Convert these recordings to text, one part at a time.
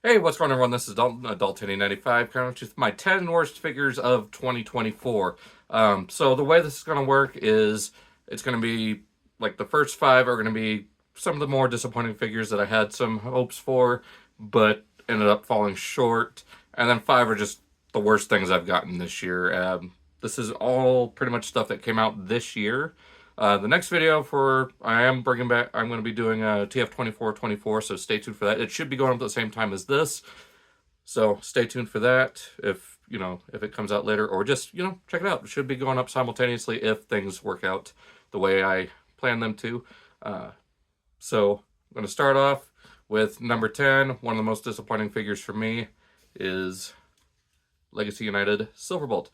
Hey, what's going on, everyone? This is Adult1095, kind of just my 10 worst figures of 2024. So the way this is going to work is it's going to be like the first five are going to be some of the more disappointing figures that I had some hopes for, but ended up falling short. And then five are just the worst things I've gotten this year. This is all pretty much stuff that came out this year. The next video I'm going to be doing a TF2424, so stay tuned for that. It should be going up at the same time as this, so stay tuned for that if it comes out later, or just, check it out. It should be going up simultaneously if things work out the way I plan them to. So I'm going to start off with number 10. One of the most disappointing figures for me is Legacy United Silverbolt.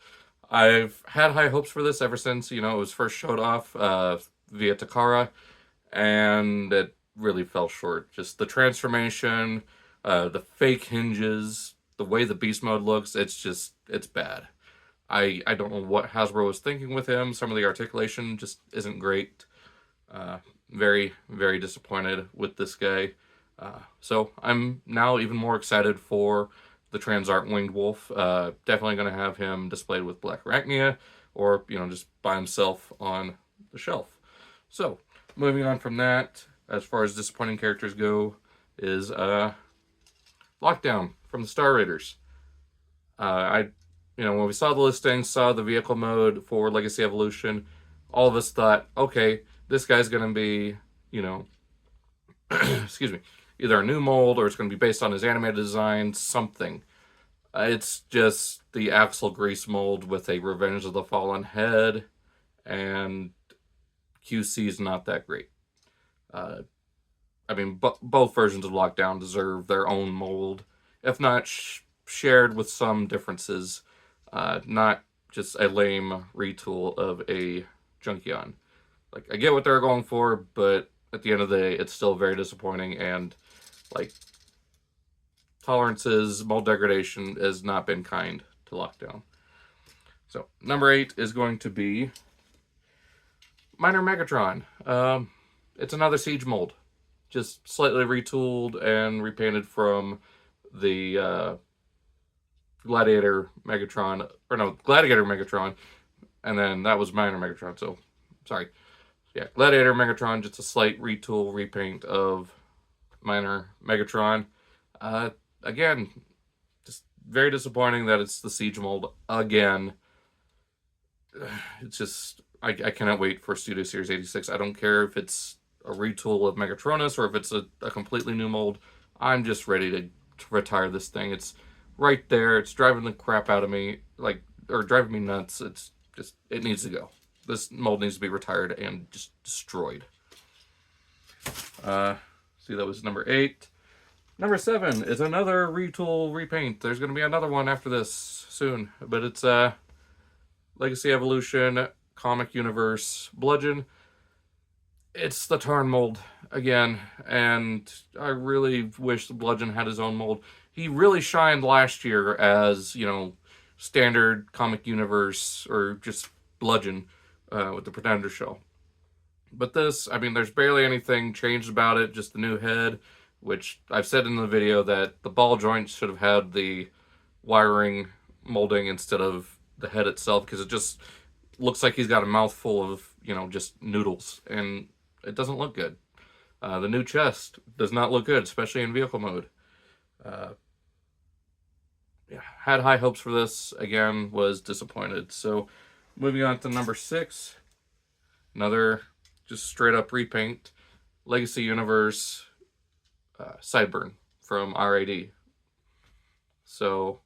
I've had high hopes for this ever since, it was first showed off via Takara, and it really fell short. Just the transformation, the fake hinges, the way the beast mode looks, it's bad. I don't know what Hasbro was thinking with him. Some of the articulation just isn't great. Very, very disappointed with this guy. So I'm now even more excited for the Transart Winged Wolf. Definitely going to have him displayed with Black Arachnia, or, just by himself on the shelf. So, moving on from that, as far as disappointing characters go, is Lockdown from the Star Raiders. When we saw the listing, saw the vehicle mode for Legacy Evolution, all of us thought, okay, this guy's going to be, excuse me, either a new mold or it's going to be based on his animated design, something. It's just the Axle Grease mold with a Revenge of the Fallen head, and QC is not that great. Both versions of Lockdown deserve their own mold, if not shared with some differences, not just a lame retool of a Junkion. Like, I get what they're going for, but at the end of the day, it's still very disappointing, and tolerances, mold degradation has not been kind to Lockdown. So, number 8 is going to be Minor Megatron. It's another Siege mold, just slightly retooled and repainted from the Gladiator Megatron, Gladiator Megatron, and then that was Minor Megatron, so, sorry. Yeah, Gladiator Megatron, just a slight retool, repaint of Minor Megatron. Again, just very disappointing that it's the Siege mold again. It's just, I cannot wait for Studio Series 86. I don't care if it's a retool of Megatronus or if it's a completely new mold. I'm just ready to retire this thing. It's right there. It's driving the crap out of me, or driving me nuts. It's just, it needs to go. This mold needs to be retired and just destroyed. See, that was number 8. Number 7 is another retool repaint. There's going to be another one after this soon, but it's Legacy Evolution Comic Universe Bludgeon. It's the Tarn mold again, and I really wish the Bludgeon had his own mold. He really shined last year as, standard Comic Universe, or just Bludgeon with the Pretender shell. But this, there's barely anything changed about it, just the new head, which I've said in the video that the ball joints should have had the wiring molding instead of the head itself, because it just looks like he's got a mouthful of, just noodles, and it doesn't look good. The new chest does not look good, especially in vehicle mode. Had high hopes for this, again, was disappointed. So, moving on to number 6, another just straight up repaint, Legacy Universe Sideburn from RAD. So,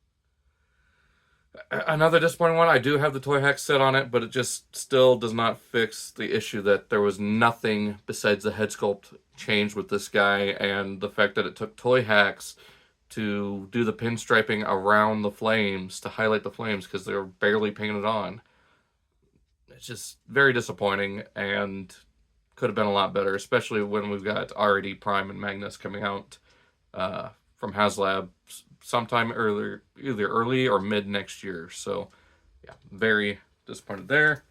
another disappointing one. I do have the Toy Hack set on it, but it just still does not fix the issue that there was nothing besides the head sculpt changed with this guy, and the fact that it took Toy Hacks to do the pinstriping around the flames to highlight the flames because they were barely painted on. It's just very disappointing, and could have been a lot better, especially when we've got RAD Prime and Magnus coming out from HasLab sometime earlier, either early or mid next year. So, yeah, very disappointed there.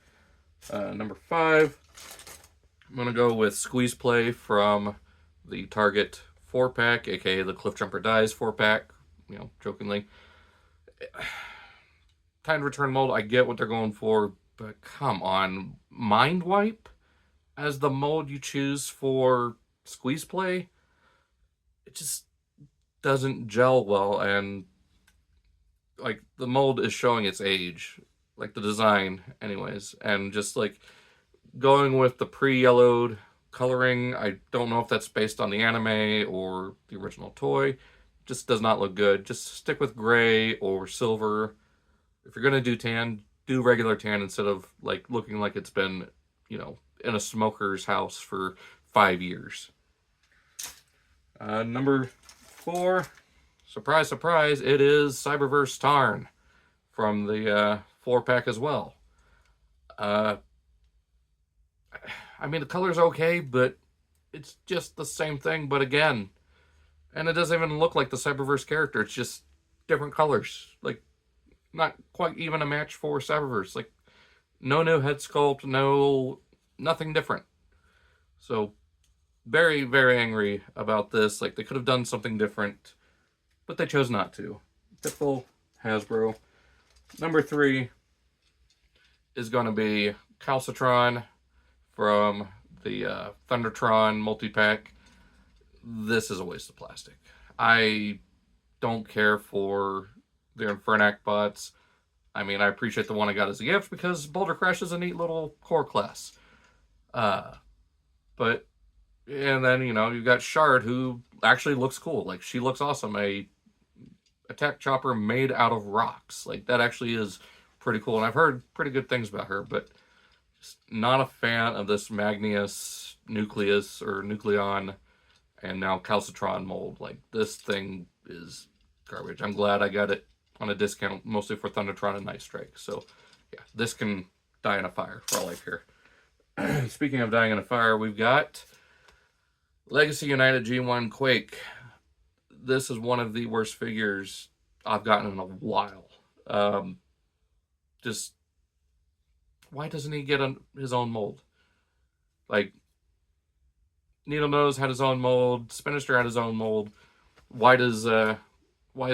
Number 5, I'm going to go with Squeeze Play from the Target 4-pack, aka the Cliff Jumper Dies 4-pack, jokingly. Time to return mold, I get what they're going for, but come on. Mind Wipe as the mold you choose for squeeze play? It just doesn't gel well, and like the mold is showing its age, like the design anyways, and just like going with the pre-yellowed coloring, I don't know if that's based on the anime or the original toy, just does not look good. Just stick with gray or silver. If you're gonna do tan, do regular tan instead of like looking like it's been, in a smoker's house for 5 years. Number 4, surprise, surprise, it is Cyberverse Tarn from the 4-pack as well. I mean, the color's okay, but it's just the same thing, but again. And it doesn't even look like the Cyberverse character. It's just different colors. Like, not quite even a match for Cyberverse. Like, no new head sculpt, nothing different. So, very, very angry about this. Like, they could have done something different, but they chose not to. Typical Hasbro. Number 3 is going to be Calcitron from the Thundertron multi-pack. This is a waste of plastic. I don't care for the Infernac bots. I mean, I appreciate the one I got as a gift because Boulder Crash is a neat little core class. But, and then, you've got Shard, who actually looks cool. Like, she looks awesome. A attack chopper made out of rocks. Like, that actually is pretty cool. And I've heard pretty good things about her, but just not a fan of this Magnius Nucleus or Nucleon and now Calcitron mold. Like, this thing is garbage. I'm glad I got it on a discount, mostly for Thundertron and Night Strike. So, yeah, this can die in a fire for all I care. Speaking of dying in a fire, we've got Legacy United G1 Quake. This is one of the worst figures I've gotten in a while. Just, why doesn't he get his own mold? Like, Needle Nose had his own mold. Spinister had his own mold. Why is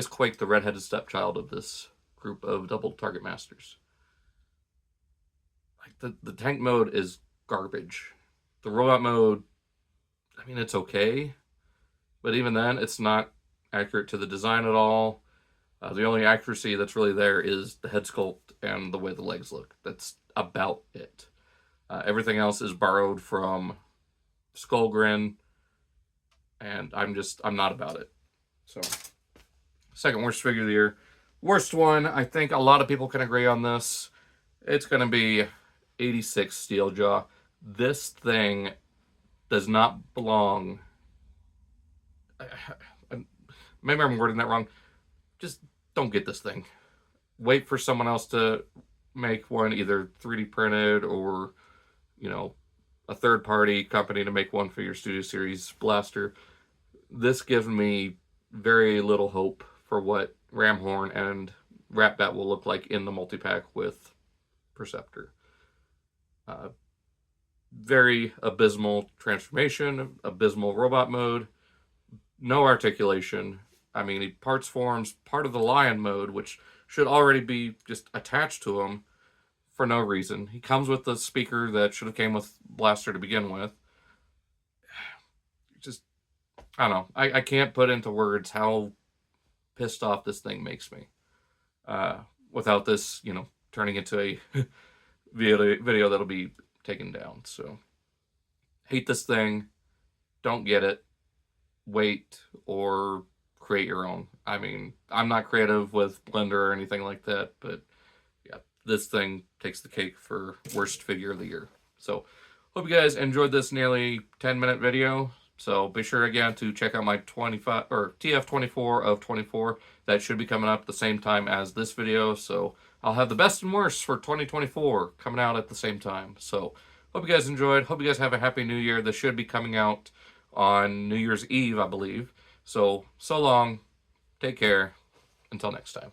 Quake the redheaded stepchild of this group of double target masters? Like, the tank mode is garbage. The robot mode, I mean, it's okay, but even then, it's not accurate to the design at all. The only accuracy that's really there is the head sculpt and the way the legs look. That's about it. Everything else is borrowed from Skullgrin, and I'm not about it. So, second worst figure of the year. Worst one, I think a lot of people can agree on this. It's going to be 86 Steeljaw. This thing does not belong. Maybe I'm wording that wrong. Just don't get this thing. Wait for someone else to make one, either 3D printed or, a third-party company to make one for your Studio Series blaster. This gives me very little hope for what Ramhorn and Ratbat will look like in the multi-pack with Perceptor. Very abysmal transformation, abysmal robot mode, no articulation. I mean, he parts forms part of the lion mode, which should already be just attached to him for no reason. He comes with the speaker that should have came with Blaster to begin with. Just, I don't know. I can't put into words how pissed off this thing makes me. Without this, turning into a video that'll be taken down. So, hate this thing. Don't get it. Wait or create your own. I mean, I'm not creative with Blender or anything like that, but yeah, this thing takes the cake for worst figure of the year. So, hope you guys enjoyed this nearly 10-minute video. So be sure again to check out my 25 or TF24 of 24. That should be coming up at the same time as this video. So I'll have the best and worst for 2024 coming out at the same time. So hope you guys enjoyed. Hope you guys have a happy new year. This should be coming out on New Year's Eve, I believe. So long. Take care. Until next time.